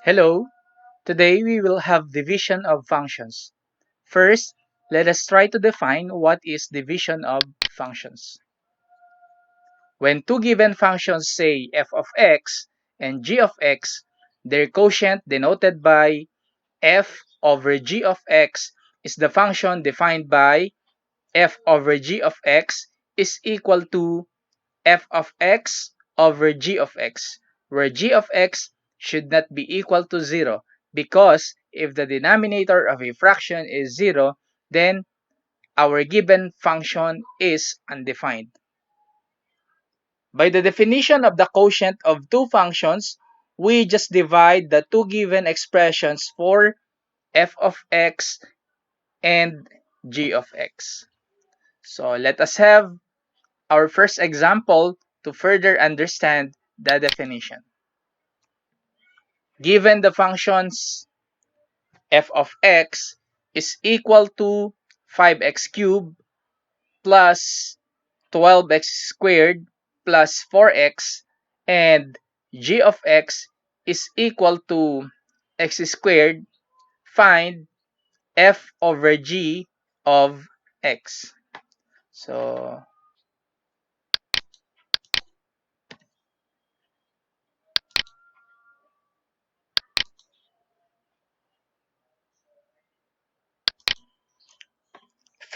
Hello, today we will have division of functions. First, let us try to define what is division of functions. When two given functions say f of x and g of x, their quotient denoted by f over g of x is the function defined by f over g of x is equal to f of x over g of x, where g of x should not be equal to 0 because if the denominator of a fraction is 0, then our given function is undefined. By the definition of the quotient of two functions, we just divide the two given expressions for f of x and g of x. So let us have our first example to further understand the definition. Given the functions f of x is equal to 5x cubed plus 12x squared plus 4x and g of x is equal to x squared, find f over g of x. So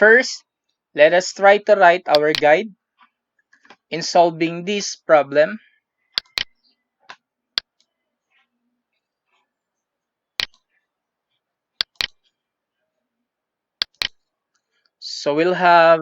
first, let us try to write our guide in solving this problem. So we'll have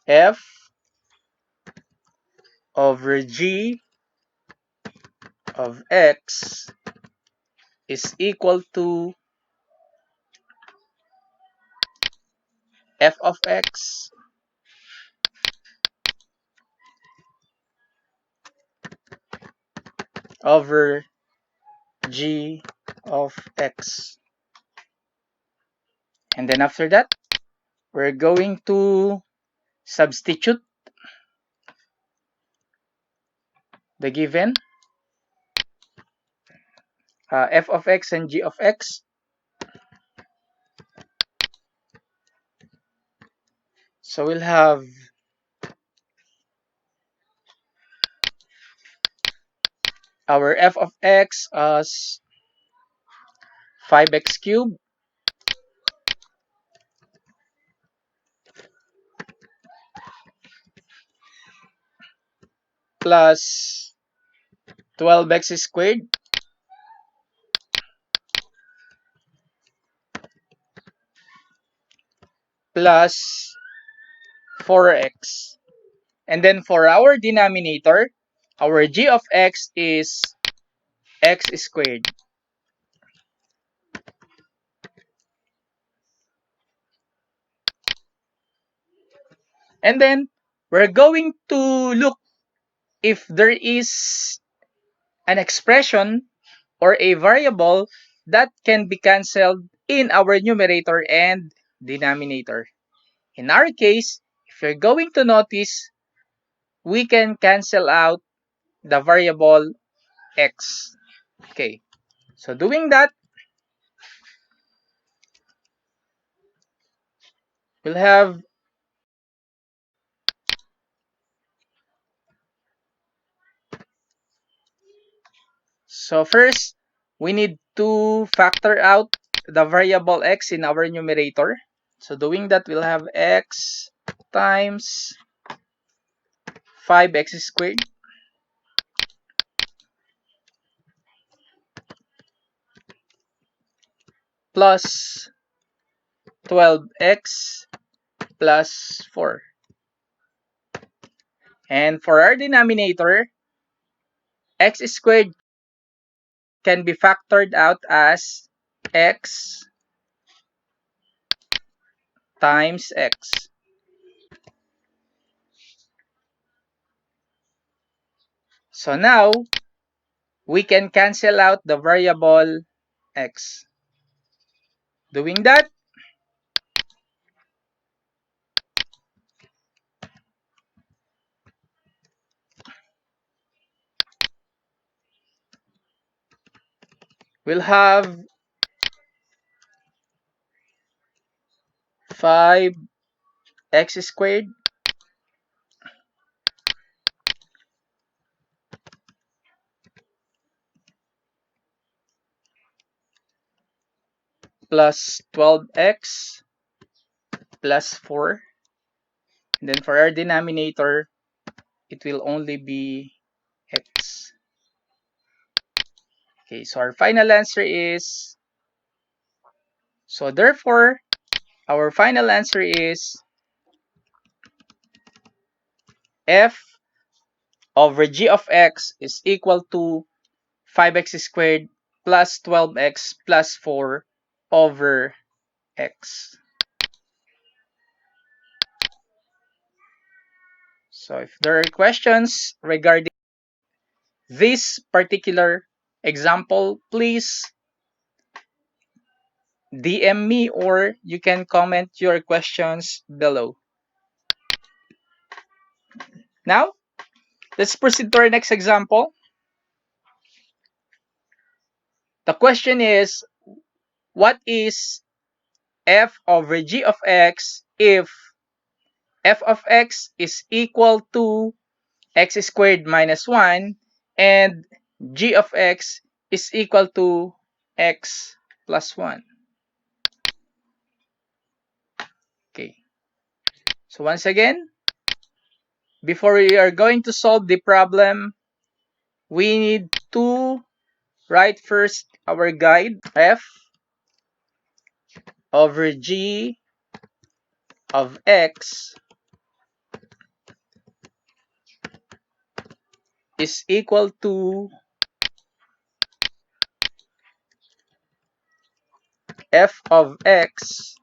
f over g of x is equal to f of x over g of x. And then after that, we're going to substitute the given f of x and g of x. So we'll have our f of x as 5x cubed plus 12x squared plus 4x. And then for our denominator, our g of x is x squared. And then we're going to look if there is an expression or a variable that can be cancelled in our numerator and denominator. In our case, if you're going to notice, we can cancel out the variable x. Okay, so doing that, we'll have so first we need to factor out the variable x in our numerator. So doing that, we'll have x times 5x squared plus 12x plus 4. And for our denominator, x squared can be factored out as x times x. So now, we can cancel out the variable x. Doing that, we'll have 5x squared plus 12x plus 4. And then for our denominator, it will only be x. Okay, so our final answer is, so therefore, our final answer is f over g of x is equal to 5x squared plus 12x plus 4 over x. So if there are questions regarding this particular example, please DM me or you can comment your questions below. Now, let's proceed to our next example. The question is, what is f over g of x if f of x is equal to x squared minus 1 and g of x is equal to x plus 1? Okay. So once again, before we are going to solve the problem, we need to write first our guide. F over g of x is equal to f of x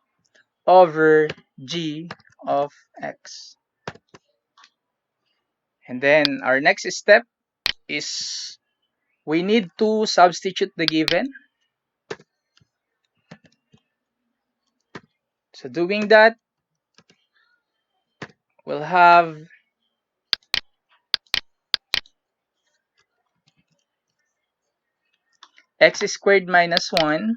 over g of x. And then our next step is we need to substitute the given. So doing that, we'll have x squared minus 1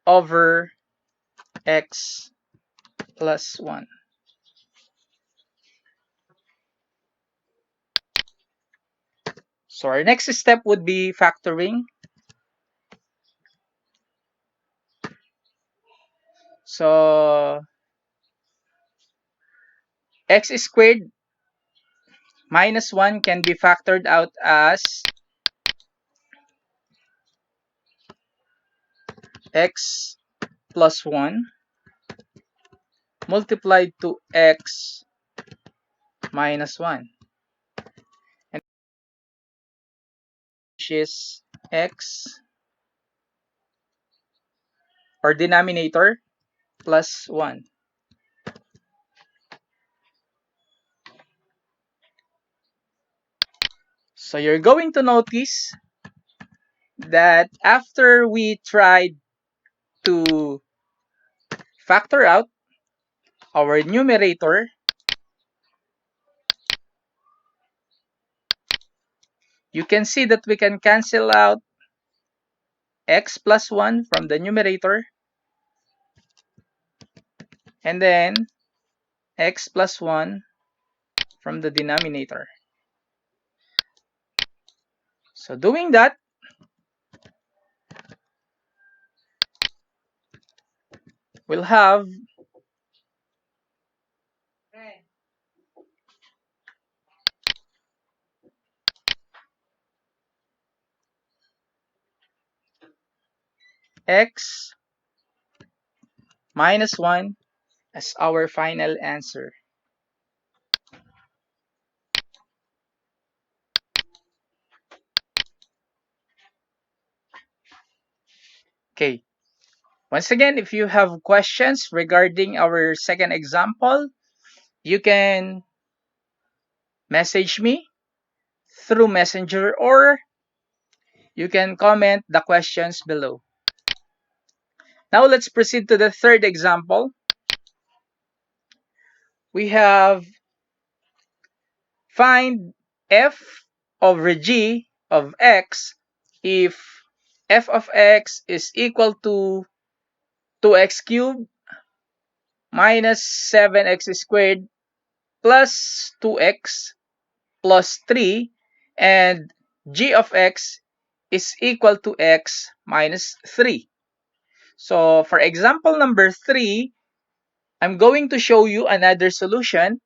over x plus 1. So our next step would be factoring. So x squared minus 1 can be factored out as x plus 1 multiplied to x minus 1, and which is x or denominator plus 1. So you're going to notice that after we tried to factor out our numerator, you can see that we can cancel out x plus 1 from the numerator and then x plus 1 from the denominator. So doing that, we'll have x minus 1 as our final answer. Okay. Once again, if you have questions regarding our second example, you can message me through Messenger, or you can comment the questions below. Now let's proceed to the third example. We have find f over g of x if f of x is equal to 2x cubed minus 7x squared plus 2x plus 3, and g of x is equal to x minus 3. So for example number 3, I'm going to show you another solution,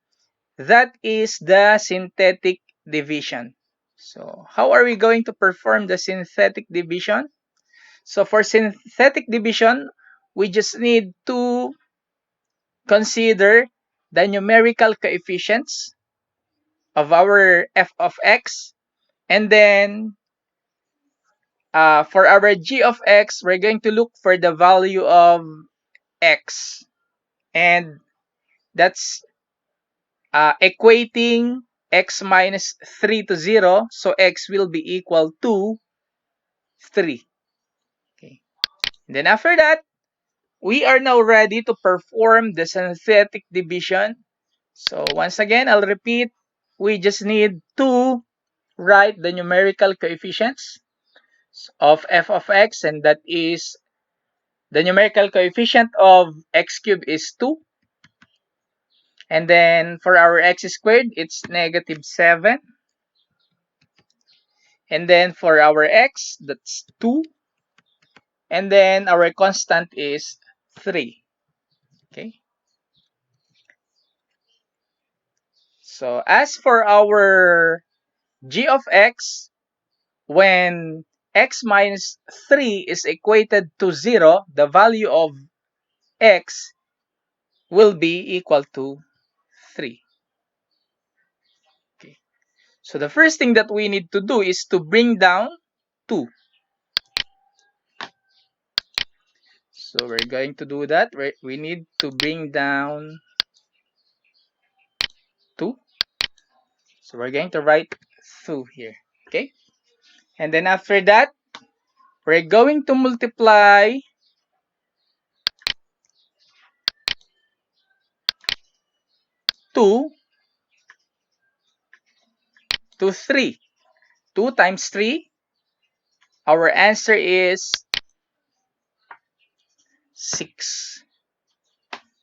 that is the synthetic division. So how are we going to perform the synthetic division? So for synthetic division, we just need to consider the numerical coefficients of our f of x, and then for our g of x, we're going to look for the value of x, and that's equating x minus 3 to 0, so x will be equal to 3. Okay. And then after that, we are now ready to perform the synthetic division. So once again, I'll repeat, we just need to write the numerical coefficients of f of x, and that is the numerical coefficient of x cubed is 2. And then for our x squared, it's negative 7. And then for our x, that's 2. And then our constant is 3. Okay. So as for our g of x, when x minus 3 is equated to 0, the value of x will be equal to 3. Okay. So the first thing that we need to do is to bring down 2. So we're going to do that. We need to bring down 2. So we're going to write 2 here. Okay. And then after that, we're going to multiply 2 to 3. 2 times 3, our answer is 6.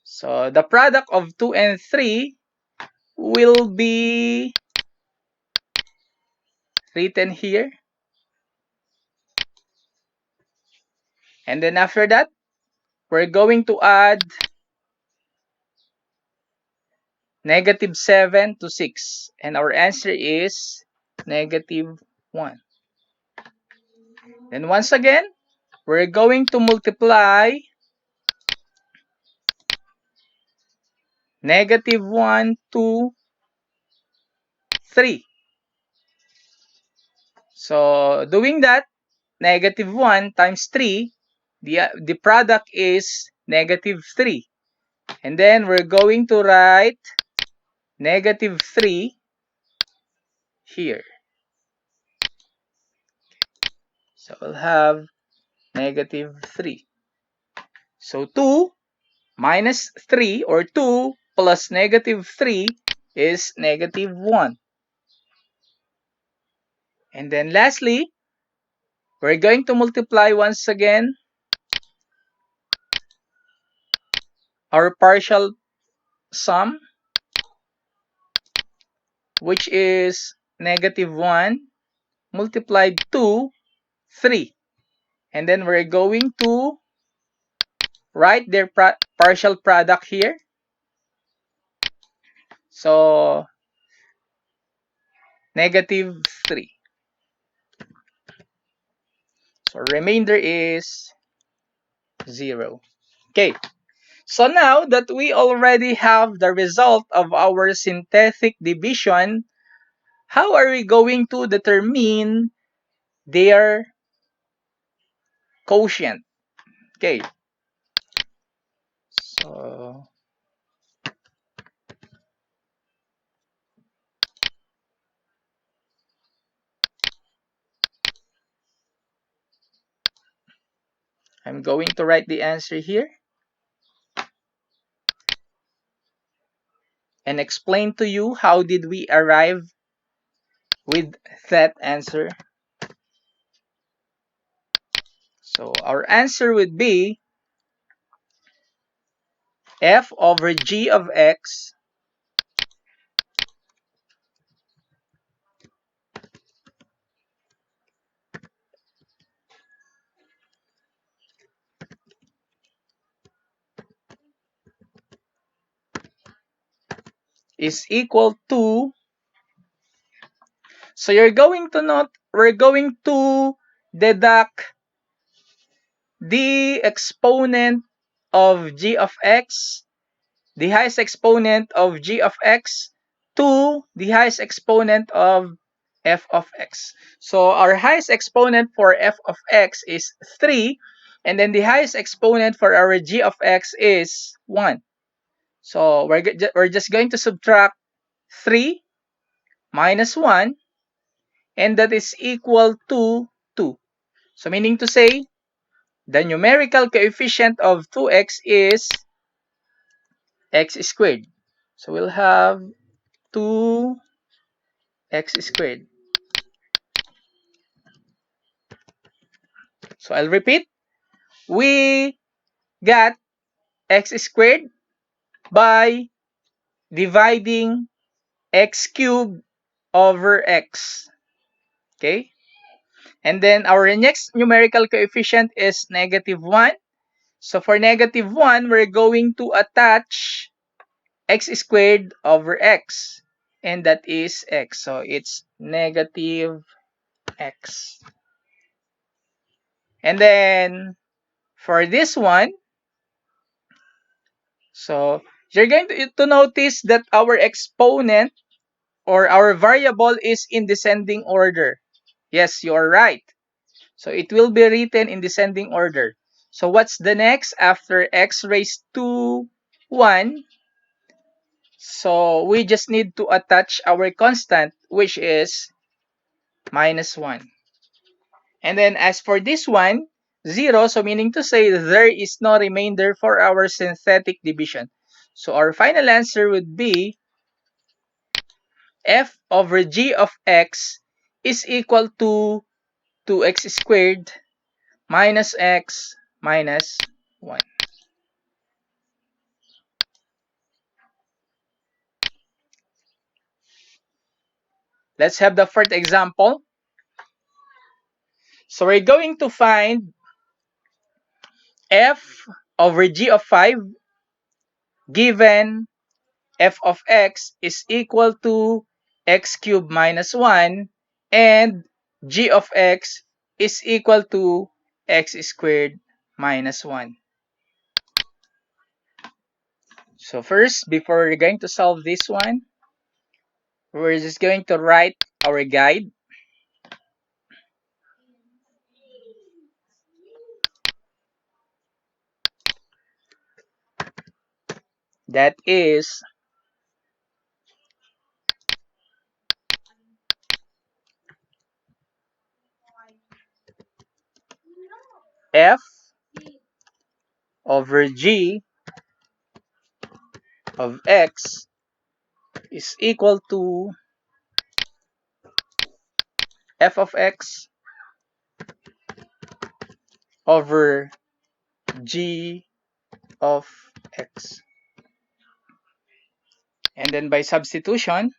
So the product of 2 and 3 will be written here. And then after that, we're going to add negative 7 to 6. And our answer is negative 1. And once again, we're going to multiply negative 1 to 3. So doing that, negative 1 times 3, the product is negative 3. And then we're going to write negative 3 here. So we'll have negative 3. So 2 minus 3, or 2 plus negative 3, is negative 1. And then lastly, we're going to multiply once again our partial sum, which is negative 1 multiplied to 3. And then we're going to write their partial product here. So negative 3. So remainder is 0. Okay. So now that we already have the result of our synthetic division, how are we going to determine their quotient? Okay. So I'm going to write the answer here and explain to you how did we arrive with that answer. So our answer would be f over g of x is equal to, so you're going to note, we're going to deduct the exponent of g of x, the highest exponent of g of x, to the highest exponent of f of x. So our highest exponent for f of x is 3, and then the highest exponent for our g of x is 1. So we're just going to subtract 3 minus 1, and that is equal to 2. So meaning to say, the numerical coefficient of 2x is x squared. So we'll have 2x squared. So I'll repeat. We got x squared by dividing x cubed over x. Okay? And then our next numerical coefficient is negative 1. So for negative 1, we're going to attach x squared over x. And that is x. So it's negative x. And then for this one, so you're going to notice that our exponent or our variable is in descending order. Yes, you're right. So it will be written in descending order. So what's the next after x raised to 1? So we just need to attach our constant, which is minus 1. And then as for this one, 0, so meaning to say there is no remainder for our synthetic division. So our final answer would be f over g of x is equal to 2x squared minus x minus 1. Let's have the fourth example. So we're going to find f over g of 5 given f of x is equal to x cubed minus 1 and g of x is equal to x squared minus 1. So first, before we're going to solve this one, we're just going to write our guide. That is f over g of x is equal to f of x over g of x. And then by substitution,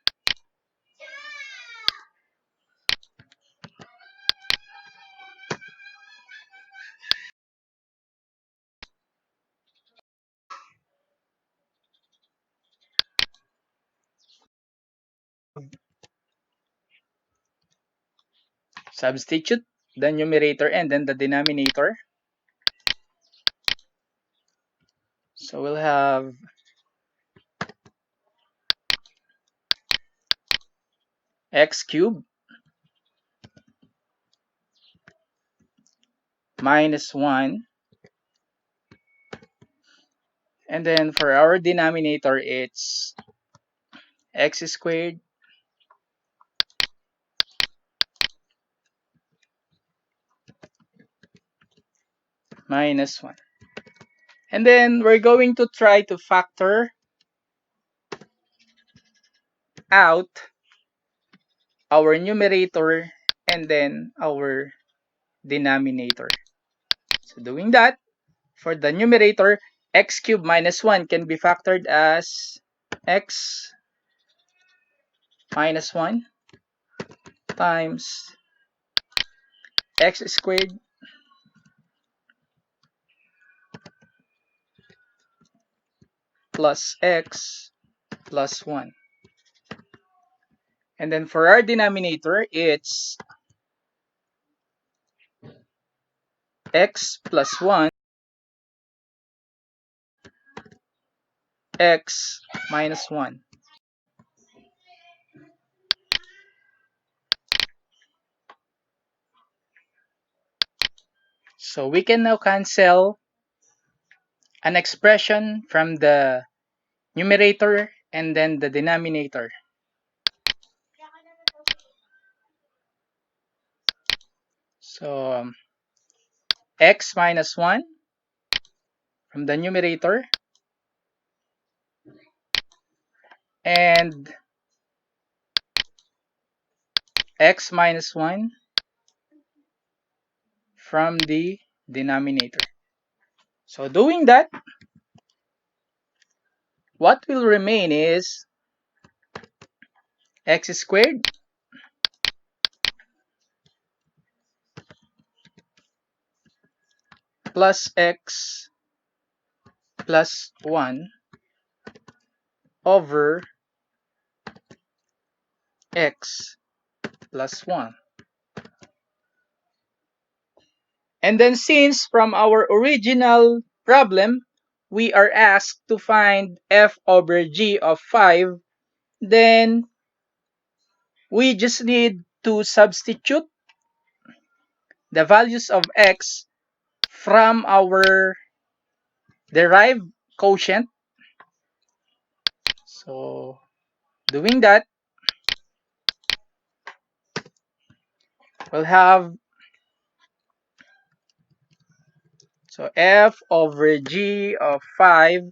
substitute the numerator and then the denominator. So we'll have x cubed minus 1. And then for our denominator, it's x squared minus 1. And then we're going to try to factor out our numerator and then our denominator. So doing that, for the numerator, x cubed minus 1 can be factored as x minus 1 times x squared plus x plus 1. And then for our denominator, it's x plus 1 x minus 1. So we can now cancel an expression from the numerator and then the denominator. So x minus 1 from the numerator and x minus 1 from the denominator. So doing that, what will remain is x squared plus x plus 1 over x plus 1. And then since from our original problem, we are asked to find f over g of 5, then we just need to substitute the values of x from our derived quotient. So doing that, we'll have so f over g of 5,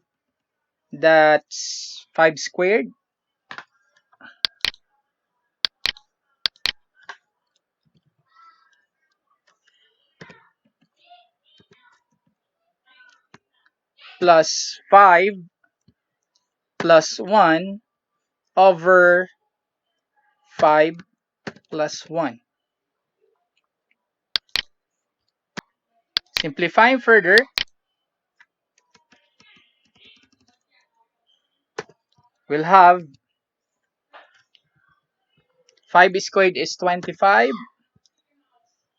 that's 5 squared plus 5 plus 1 over 5 plus 1. Simplifying further, we'll have 5 squared is 25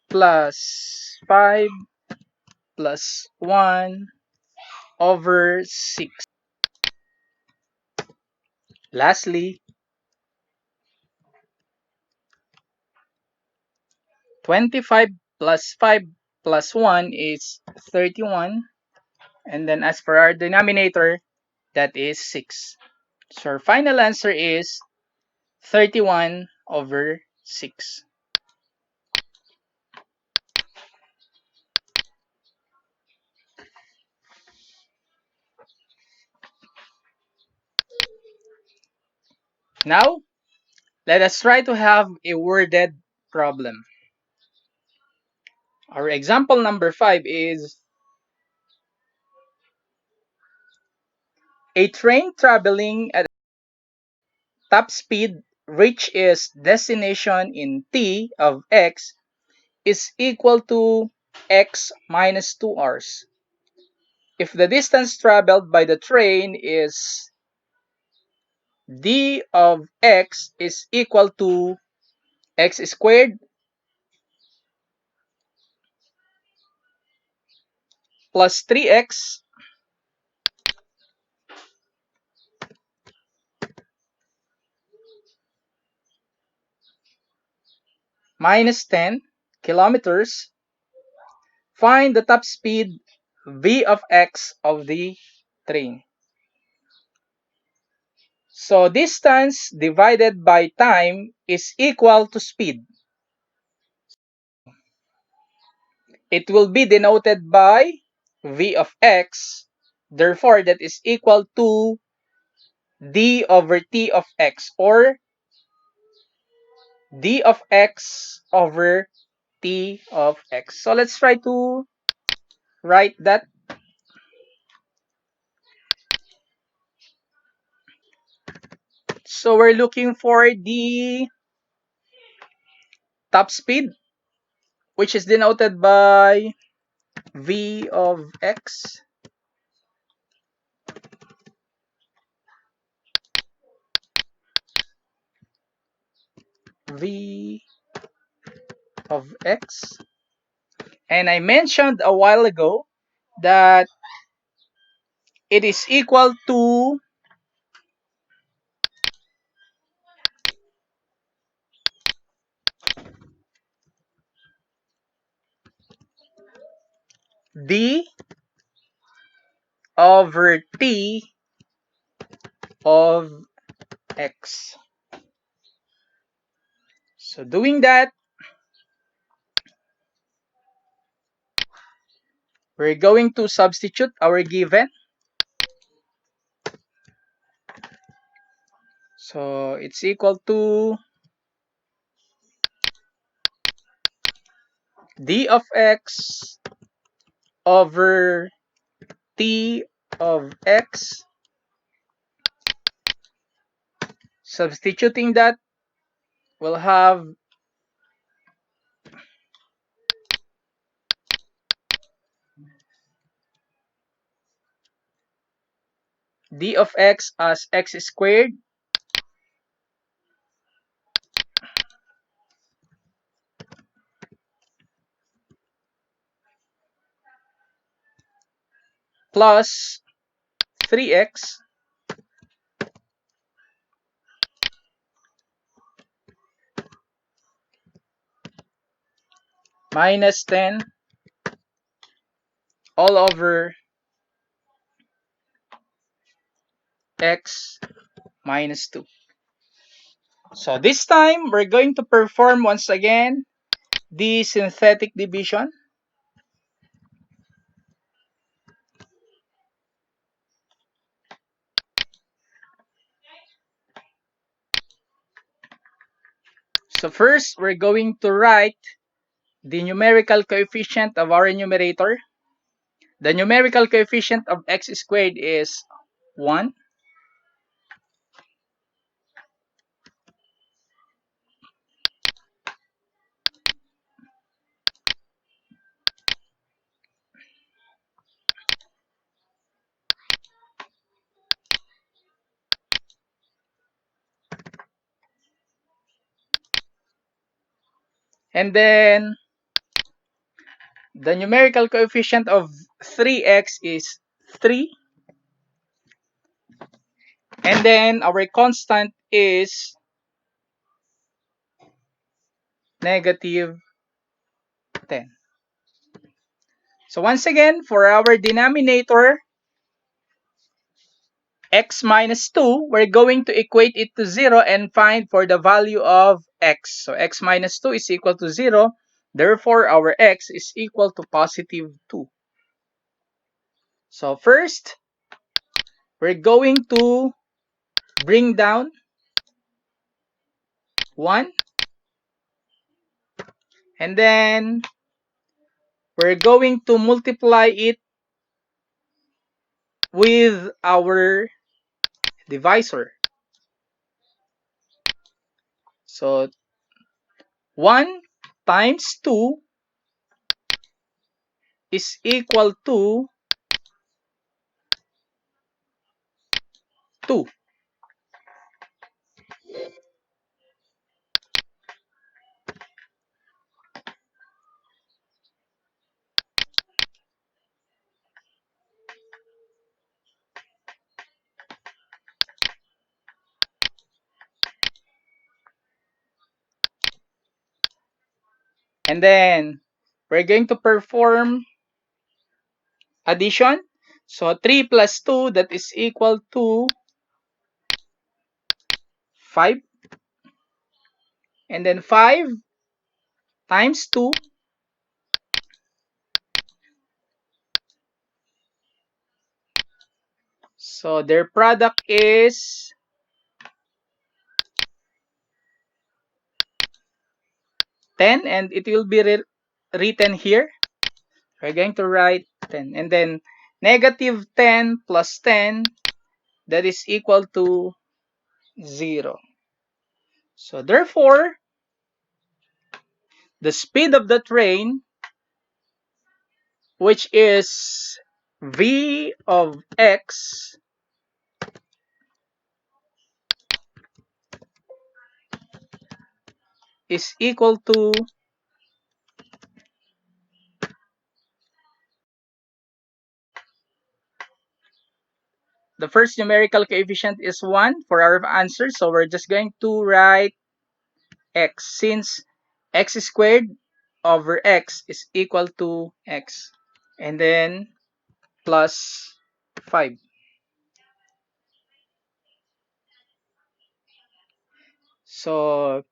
plus 5 plus 1 over 6. Lastly, 25 plus 5 plus 1 is 31. And then as for our denominator, that is 6. So our final answer is 31 over 6. Now, let us try to have a worded problem. Our example number 5 is a train traveling at top speed reach its destination in t of x is equal to x minus 2 hours. If the distance traveled by the train is d of x is equal to x squared plus 3x minus 10 kilometers, find the top speed v of x of the train. So distance divided by time is equal to speed. It will be denoted by v of x. Therefore, that is equal to d over t of x, or d of x over t of x. So let's try to write that. So we're looking for the top speed, which is denoted by v of x, v of x. And I mentioned a while ago that it is equal to d over t of x. So doing that, we're going to substitute our given. So it's equal to d of x over t of x. Substituting that, we'll have d of x as x squared plus 3x minus 10 all over x minus 2. So this time, we're going to perform once again the synthetic division. So first, we're going to write the numerical coefficient of our numerator. The numerical coefficient of x squared is 1. And then the numerical coefficient of 3x is 3. And then our constant is negative 10. So once again, for our denominator, x minus 2, we're going to equate it to 0 and find for the value of x. So x minus 2 is equal to 0. Therefore, our x is equal to positive 2. So first, we're going to bring down 1. And then, we're going to multiply it with our divisor. So 1 times 2 is equal to 2. And then, we're going to perform addition. So 3 plus 2, that is equal to 5. And then 5 times 2 So their product is 10 and it will be written here. We're going to write 10 and then negative 10 plus 10, that is equal to 0. So therefore, the speed of the train, which is v of x, is equal to the first numerical coefficient is 1 for our answer. So we're just going to write x, since x squared over x is equal to x. And then plus 5. So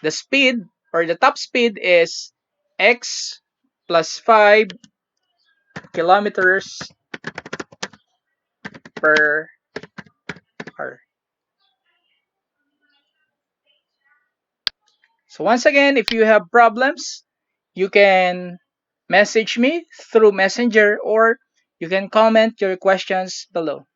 the speed or the top speed is x plus 5 kilometers per hour. So once again, if you have problems, you can message me through Messenger or you can comment your questions below.